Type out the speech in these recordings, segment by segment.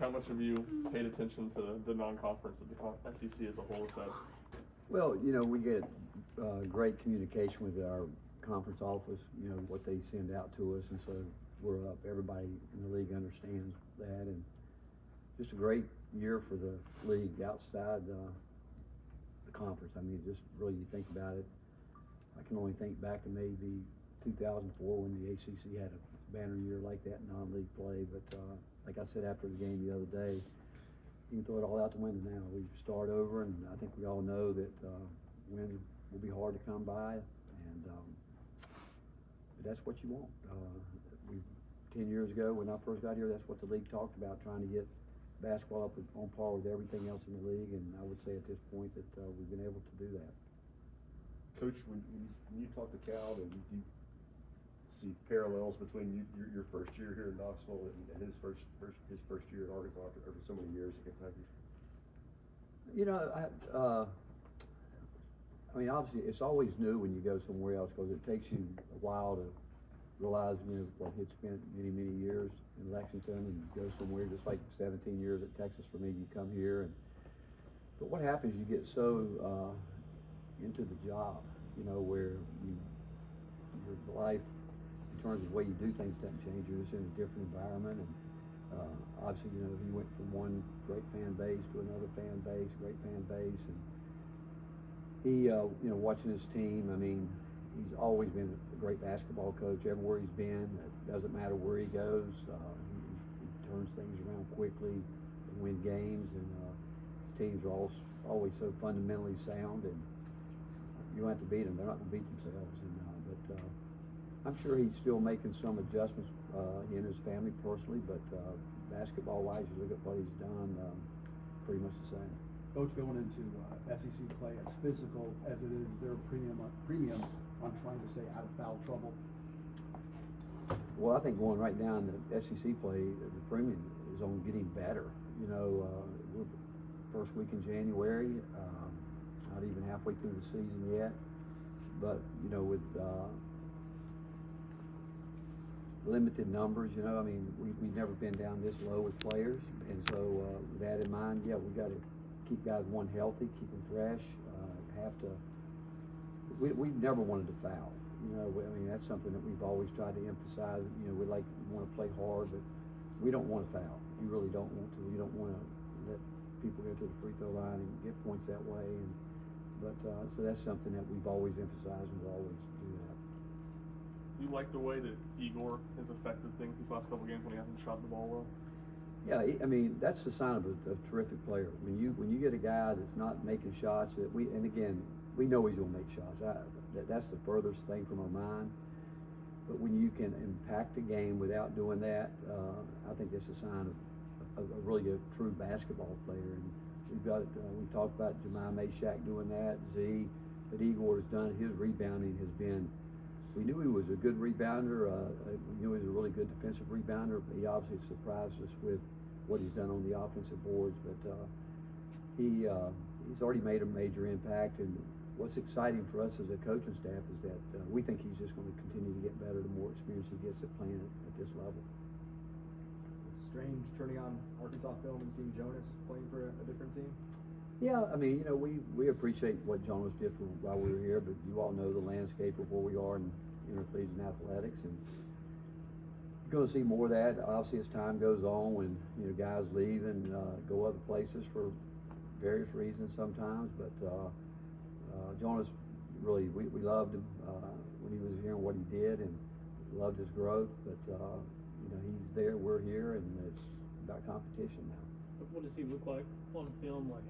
How much have you paid attention to the non-conference of the SEC as a whole? So, Well, we get great communication with our conference office, what they send out to us, and so we're up. Everybody in the league understands that, and just a great year for the league outside the conference. I mean, just really, you think about it, I can only think back to maybe 2004 when the ACC had a banner year like that in non-league play, but like I said after the game the other day, you can throw it all out the window now. We start over, and I think we all know that wins will be hard to come by, and but that's what you want. 10 years ago when I first got here, that's what the league talked about, trying to get basketball up on par with everything else in the league, and I would say at this point that we've been able to do that. Coach, when you talk to Cal, do you see parallels between your first year here in Knoxville and his first year in Arkansas over so many years in Kentucky? I mean, obviously, it's always new when you go somewhere else because it takes you a while to realize, he'd spent many, many years in Lexington and go somewhere, just like 17 years at Texas for me. You come here, but what happens? You get so into the job, where your life in terms of the way you do things doesn't change. You're just in a different environment, and obviously, he went from one great fan base to another fan base, great fan base, and he, watching his team. I mean, he's always been a great basketball coach everywhere he's been. It doesn't matter where he goes. He turns things around quickly and win games, and his teams are always so fundamentally sound, and you don't have to beat them. They're not going to beat themselves. But I'm sure he's still making some adjustments, he and his family personally, but basketball-wise, you look at what he's done, pretty much the same. Coach, going into SEC play, as physical as it is there a premium on trying to stay out of foul trouble? Well, I think going right now in the SEC play, the premium is on getting better. We're first week in January, not even halfway through the season yet, but with limited numbers, I mean, we've never been down this low with players, and so with that in mind, we got to keep guys healthy, keep them fresh. We never wanted to foul. I mean, that's something that we've always tried to emphasize. We want to play hard, but we don't want to foul. You really don't want to. You don't want to let people go to the free throw line and get points that way. So that's something that we've always emphasized, and we'll always do that. You like the way that Igor has affected things these last couple games when he hasn't shot the ball well? Yeah, I mean, that's the sign of a terrific player. When you get a guy that's not making shots, and again, we know he's going to make shots. That's the furthest thing from our mind. But when you can impact the game without doing that, I think that's a sign of a really true basketball player. And we've talked about Jemai Mayshak doing that, but Igor has done. His rebounding has been. We knew he was a good rebounder. We knew he was a really good defensive rebounder. But he obviously surprised us with what he's done on the offensive boards. But he's already made a major impact. And what's exciting for us as a coaching staff is that we think he's just going to continue to get better the more experience he gets at playing at this level. Strange turning on Arkansas film and seeing Jonas playing for a different team? Yeah, I mean, we appreciate what Jonas did while we were here, but you all know the landscape of where we are in intercollegiate athletics, and you're going to see more of that. Obviously, as time goes on, when guys leave and go other places for various reasons sometimes, but Jonas, really, we loved him when he was here and what he did, and loved his growth. But he's there, we're here, and it's about competition now. What does he look like on film? Like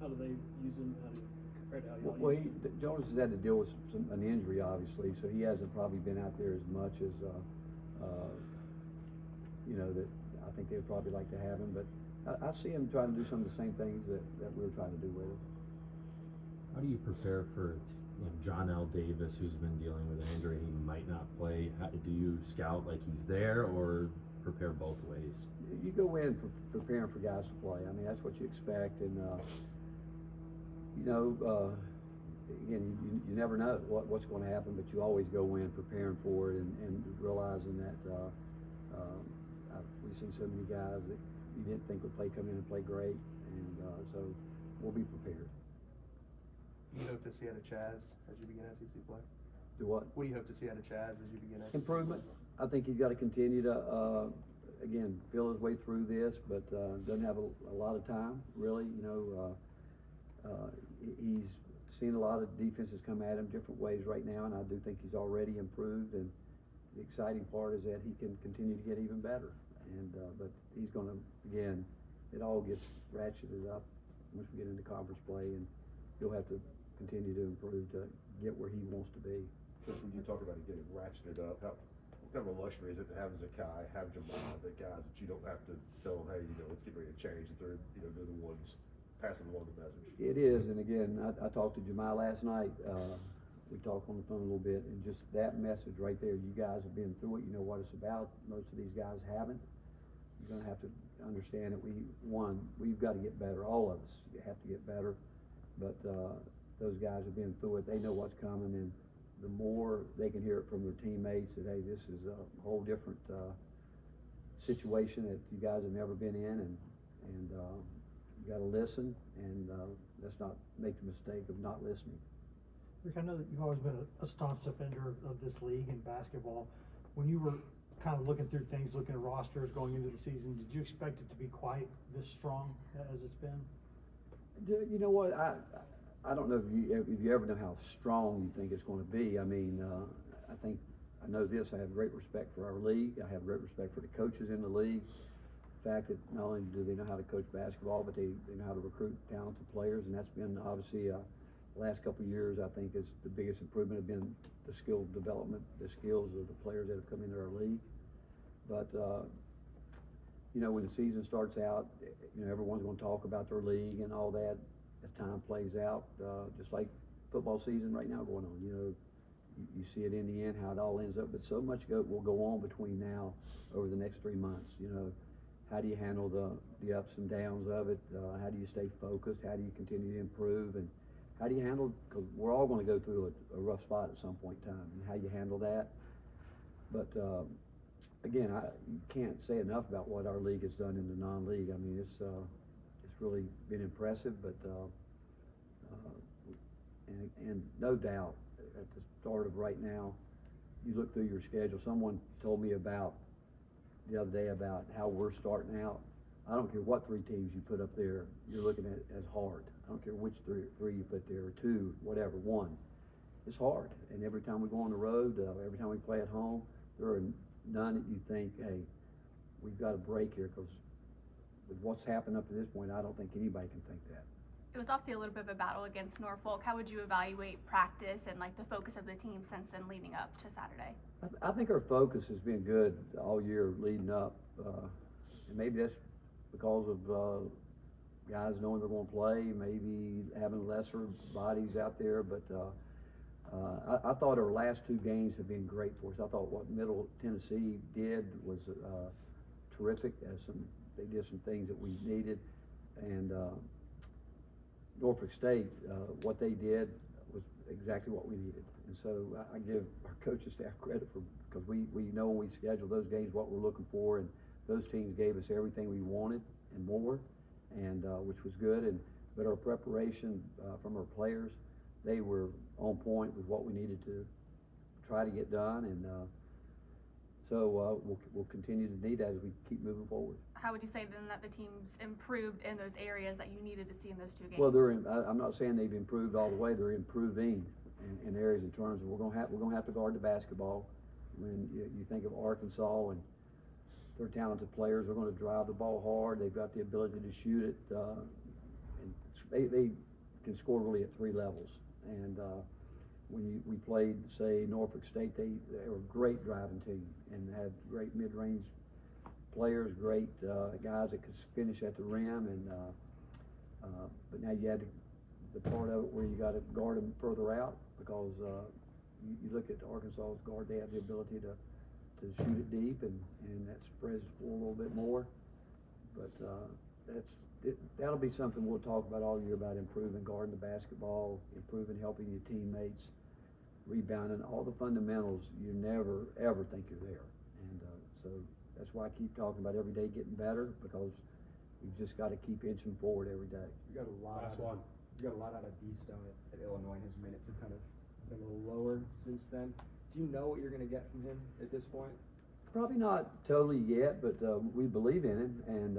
how do they use him? How do you compare to how you Well, use him? Jonas has had to deal with an injury, obviously, so he hasn't probably been out there as much as that I think they'd probably like to have him. But I see him trying to do some of the same things that we were trying to do with him. How do you prepare for John L. Davis, who's been dealing with an injury, he might not play? Do you scout like he's there, or prepare both ways? You go in preparing for guys to play. I mean, that's what you expect, and again, you never know what's going to happen, but you always go in preparing for it and realizing that we've seen so many guys that you didn't think would come in and play great, and so we'll be prepared. What do you hope to see out of Chaz as you begin SEC play? Do what? What do you hope to see out of Chaz as you begin SEC Improvement. play? I think he's got to continue to, again, feel his way through this, but doesn't have a lot of time, really. You know, he's seen a lot of defenses come at him different ways right now, and I do think he's already improved. And the exciting part is that he can continue to get even better. And but he's going to, again, it all gets ratcheted up once we get into conference play, and he'll have to continue to improve to get where he wants to be. Because when you talk about it getting ratcheted up, what kind of a luxury is it to have Zakai, have Jamal, the guys that you don't have to tell them, hey, let's get ready to change, that they're, they're the ones passing along the message. It is, and again, I talked to Jamal last night. We talked on the phone a little bit, and just that message right there, you guys have been through it, you know what it's about. Most of these guys haven't. You're gonna have to understand that we've got to get better, all of us have to get better, but those guys have been through it, they know what's coming, and the more they can hear it from their teammates that, hey, this is a whole different situation that you guys have never been in, and you got to listen, and let's not make the mistake of not listening. Rick, I know that you've always been a staunch defender of this league in basketball. When you were kind of looking through things, looking at rosters going into the season, did you expect it to be quite this strong as it's been? You know what? I don't know if you ever know how strong you think it's going to be. I mean, I know this. I have great respect for our league. I have great respect for the coaches in the league. The fact that not only do they know how to coach basketball, but they know how to recruit talented players, and that's been obviously the last couple of years. I think is the biggest improvement have been the skill development, the skills of the players that have come into our league. But when the season starts out, everyone's going to talk about their league and all that as time plays out, just like football season right now going on. You see it in the end, how it all ends up, but so much will go on between now over the next 3 months. How do you handle the ups and downs of it? How do you stay focused? How do you continue to improve? And how do you handle, because we're all going to go through a rough spot at some point in time, and how you handle that. But again, you can't say enough about what our league has done in the non-league. I mean, it's really been impressive, but and no doubt at the start of right now, you look through your schedule. Someone told me the other day about how we're starting out. I don't care what 3 teams you put up there, you're looking at it as hard. I don't care which three you put there, or 2, whatever, 1. It's hard, and every time we go on the road, every time we play at home, there are none that you think, hey, we've got a break here, because with what's happened up to this point, I don't think anybody can think that. It was obviously a little bit of a battle against Norfolk. How would you evaluate practice and the focus of the team since then leading up to Saturday? I think our focus has been good all year leading up, and maybe that's because of guys knowing they're going to play, maybe having lesser bodies out there, but I thought our last 2 games have been great for us. I thought what Middle Tennessee did was terrific. They did some things that we needed, and Norfolk State, what they did was exactly what we needed. And so I give our coaching staff credit because we know when we schedule those games what we're looking for, and those teams gave us everything we wanted and more, and which was good. But our preparation from our players, they were on point with what we needed to try to get done, and so we'll continue to need that as we keep moving forward. How would you say then that the team's improved in those areas that you needed to see in those 2 games? Well, I'm not saying they've improved all the way. They're improving in areas in terms of we're going to have to guard the basketball. When you think of Arkansas and their talented players, are going to drive the ball hard. They've got the ability to shoot it, and they can score really at 3 levels. And when we played, say, Norfolk State, they were a great driving team and had great mid-range players, great guys that could finish at the rim, and but now you had the part of it where you got to guard them further out, because you look at Arkansas's guard, they have the ability to shoot it deep, and that spreads the floor a little bit more. But that'll be something we'll talk about all year, about improving guarding the basketball, improving helping your teammates, rebounding, all the fundamentals. You never ever think you're there, and so that's why I keep talking about every day getting better, because We've just gotta keep inching forward every day. You got a lot. Last one. You got a lot out of D-Stone at Illinois, and his minutes have kind of been a little lower since then. Do you know what you're going to get from him at this point? Probably not totally yet, but we believe in him, and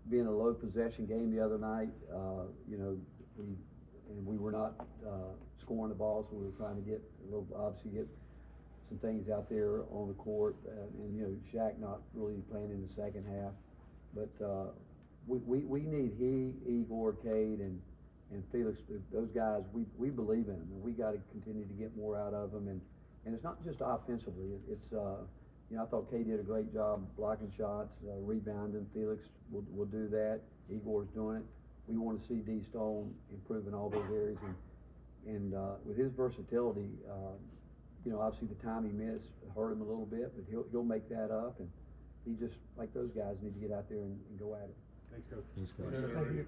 being a low possession game the other night, you know, we were not scoring the ball, so we were trying to get obviously get some things out there on the court, and you know, Shaq not really playing in the second half, but we need Igor, Cade, and Felix, those guys. We believe in them, and we got to continue to get more out of them, and it's not just offensively. It's you know, I thought Cade did a great job blocking shots, rebounding. Felix will do that. Igor's doing it. We want to see D Stone improve in all those areas, and with his versatility, you know, obviously the time he missed hurt him a little bit, but he'll make that up, and he just, like those guys, need to get out there and go at it. Thanks, Coach. Thanks, Coach. Thank you.